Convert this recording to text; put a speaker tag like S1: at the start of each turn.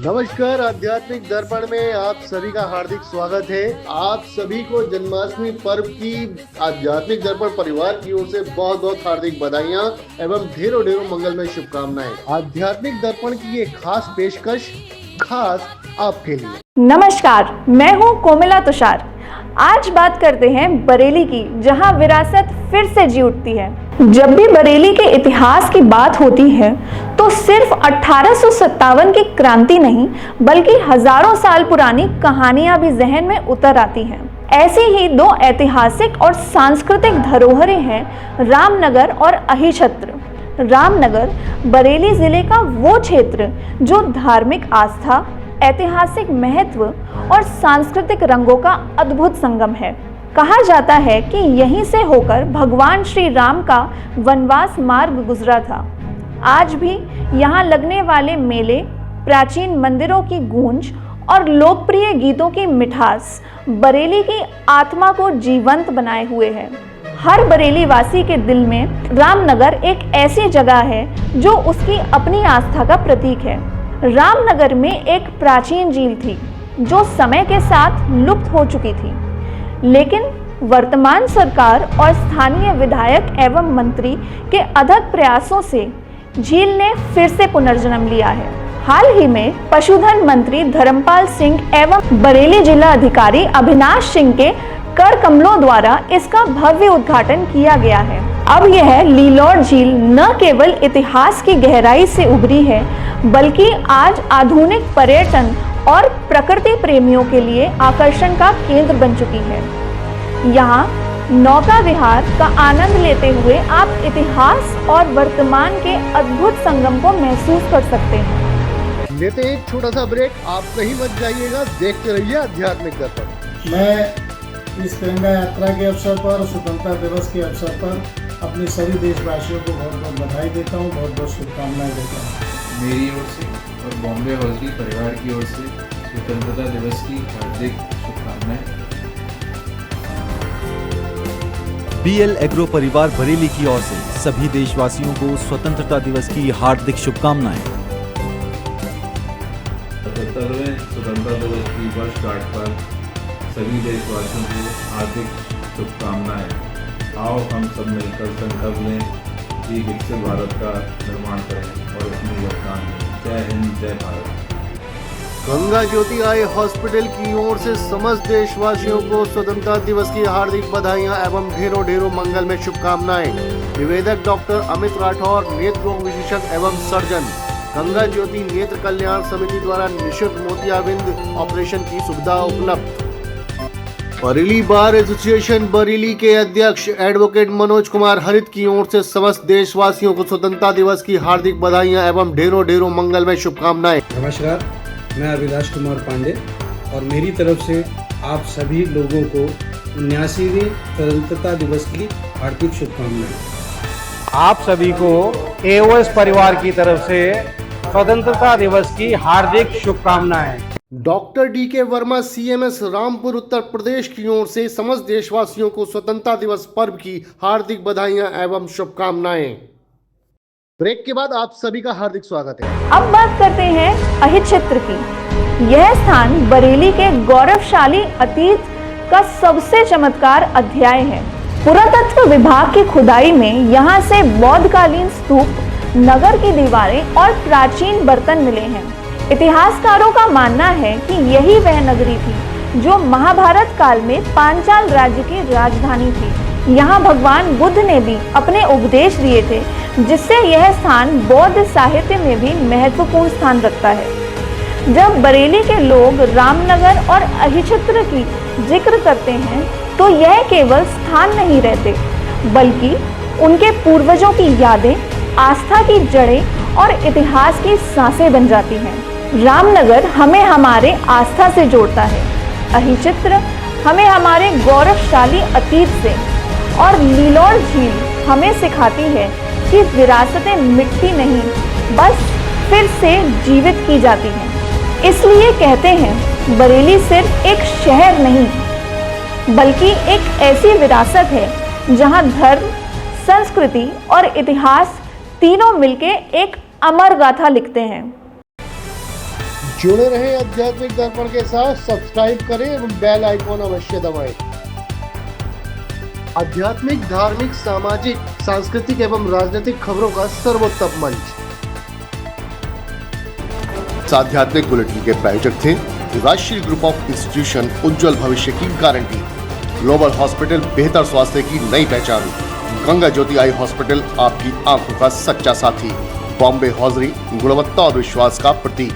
S1: नमस्कार, आध्यात्मिक दर्पण में आप सभी का हार्दिक स्वागत है। आप सभी को जन्माष्टमी पर्व की आध्यात्मिक दर्पण परिवार की ओर से बहुत बहुत हार्दिक बधाइयां एवं ढेरों ढेरों मंगलमय शुभकामनाएं। आध्यात्मिक दर्पण की ये खास पेशकश खास आपके लिए।
S2: नमस्कार, मैं हूं कोमला तुषार। आज बात करते हैं बरेली की, जहां विरासत फिर से जी उठती है। जब भी बरेली के इतिहास की बात होती है तो सिर्फ 1857 की क्रांति नहीं बल्कि हजारों साल पुरानी कहानियां भी जहन में उतर आती हैं। ऐसी ही दो ऐतिहासिक और सांस्कृतिक धरोहरें हैं रामनगर और अहिछत्र। रामनगर बरेली जिले का वो क्षेत्र जो धार्मिक आस्था, ऐतिहासिक महत्व और सांस्कृतिक रंगों का अद्भुत संगम है। कहा जाता है कि यहीं से होकर भगवान श्री राम का वनवास मार्ग गुजरा था। आज भी यहाँ लगने वाले मेले, प्राचीन मंदिरों की गूंज और लोकप्रिय गीतों की मिठास बरेली की आत्मा को जीवंत बनाए हुए है। हर बरेली वासी के दिल में रामनगर एक ऐसी जगह है जो उसकी अपनी आस्था का प्रतीक है। रामनगर में एक प्राचीन झील थी जो समय के साथ लुप्त हो चुकी थी, लेकिन वर्तमान सरकार और स्थानीय विधायक एवं मंत्री के अथक प्रयासों से झील ने फिर से पुनर्जन्म लिया है। हाल ही में पशुधन मंत्री धर्मपाल सिंह एवं बरेली जिला अधिकारी अविनाश सिंह के कर कमलों द्वारा इसका भव्य उद्घाटन किया गया है। अब यह लीलौर झील न केवल इतिहास की गहराई से उभरी है बल्कि आज आधुनिक पर्यटन और प्रकृति प्रेमियों के लिए आकर्षण का केंद्र बन चुकी है। यहाँ नौका विहार का आनंद लेते हुए आप इतिहास और वर्तमान के अद्भुत संगम को महसूस कर सकते हैं।
S1: लेते हैं एक छोटा सा ब्रेक, आप कहीं मत जाइएगा, देखते रहिए आध्यात्मिक दर्पण।
S3: मैं इस तिरंगा यात्रा के अवसर पर, स्वतंत्रता दिवस के अवसर पर अपने सभी देशवासियों को बहुत बहुत बधाई देता हूँ, बहुत बहुत शुभकामनाएं देता हूँ।
S4: मेरी ओर से और बॉम्बे हॉस्टल परिवार की ओर से स्वतंत्रता दिवस की हार्दिक शुभकामनाएं।
S5: बीएल एग्रो परिवार बरेली की ओर से सभी देशवासियों को स्वतंत्रता दिवस की हार्दिक शुभकामनाएं।
S4: 77वें स्वतंत्रता दिवस की वर्षगांठ पर सभी देशवासियों को हार्दिक शुभकामनाएं। आओ हम सब मिलकर संकल्प लें कि विकसित भारत का निर्माण करें और उसमें योगदान दें। जय हिंद, जय भारत।
S1: गंगा ज्योति आई हॉस्पिटल की ओर से समस्त देशवासियों को स्वतंत्रता दिवस की हार्दिक बधाइयां एवं ढेरों ढेरों मंगलमय शुभकामनाएं। निवेदक डॉक्टर अमित राठौर, नेत्र रोग विशेषज्ञ एवं सर्जन। गंगा ज्योति नेत्र कल्याण समिति द्वारा निःशुल्क मोतियाबिंद ऑपरेशन की सुविधा उपलब्ध। बरेली बार एसोसिएशन बरेली के अध्यक्ष एडवोकेट मनोज कुमार हरित की ओर से समस्त देशवासियों को स्वतंत्रता दिवस की हार्दिक बधाइयां एवं ढेरों ढेरों मंगलमय शुभकामनाएं।
S3: नमस्कार, मैं अविनाश कुमार पांडे और मेरी तरफ से आप सभी लोगों को 79वीं स्वतंत्रता दिवस की हार्दिक शुभकामनाएं।
S6: आप सभी को एओएस परिवार की तरफ से स्वतंत्रता दिवस की हार्दिक शुभकामनाएं।
S1: डॉक्टर डी के वर्मा सीएमएस रामपुर उत्तर प्रदेश की ओर से समस्त देशवासियों को स्वतंत्रता दिवस पर्व की हार्दिक बधाइयां एवं शुभकामनाएं। ब्रेक के बाद आप सभी का हार्दिक स्वागत है।
S2: अब बात करते हैं अहिछत्र की। यह स्थान बरेली के गौरवशाली अतीत का सबसे चमत्कार अध्याय है। पुरातत्व विभाग की खुदाई में यहाँ से बौद्धकालीन स्तूप, नगर की दीवारें और प्राचीन बर्तन मिले हैं। इतिहासकारों का मानना है कि यही वह नगरी थी जो महाभारत काल में पांचाल राज्य की राजधानी थी। यहाँ भगवान बुद्ध ने भी अपने उपदेश दिए थे, जिससे यह स्थान बौद्ध साहित्य में भी महत्वपूर्ण स्थान रखता है। जब बरेली के लोग रामनगर और अहिछत्र की जिक्र करते हैं तो यह केवल स्थान नहीं रहते बल्कि उनके पूर्वजों की यादें, आस्था की जड़ें और इतिहास की सांसें बन जाती हैं। रामनगर हमें हमारे आस्था से जोड़ता है, अहिछत्र हमें हमारे गौरवशाली अतीत से और लीलौर झील हमें सिखाती है कि विरासतें मिटती नहीं, बस फिर से जीवित की जाती हैं। इसलिए कहते हैं बरेली सिर्फ एक शहर नहीं बल्कि एक ऐसी विरासत है जहां धर्म, संस्कृति और इतिहास तीनों मिलके एक अमर गाथा लिखते हैं।
S1: जुड़े रहें आध्यात्मिक दर्पण के साथ, सब्सक्राइब करें एवं बेल आइकॉन अवश्य दबाएं। आध्यात्मिक, धार्मिक, सामाजिक, सांस्कृतिक एवं राजनीतिक खबरों का सर्वोत्तम मंच। इस आध्यात्मिक बुलेटिन के प्रायोजक थे राष्ट्रीय ग्रुप ऑफ इंस्टीट्यूशन, उज्जवल भविष्य की गारंटी। ग्लोबल हॉस्पिटल, बेहतर स्वास्थ्य की नई पहचान। गंगा ज्योति आई हॉस्पिटल, आपकी आंखों का सच्चा साथी। बॉम्बे हौजरी, गुणवत्ता और विश्वास का प्रतीक।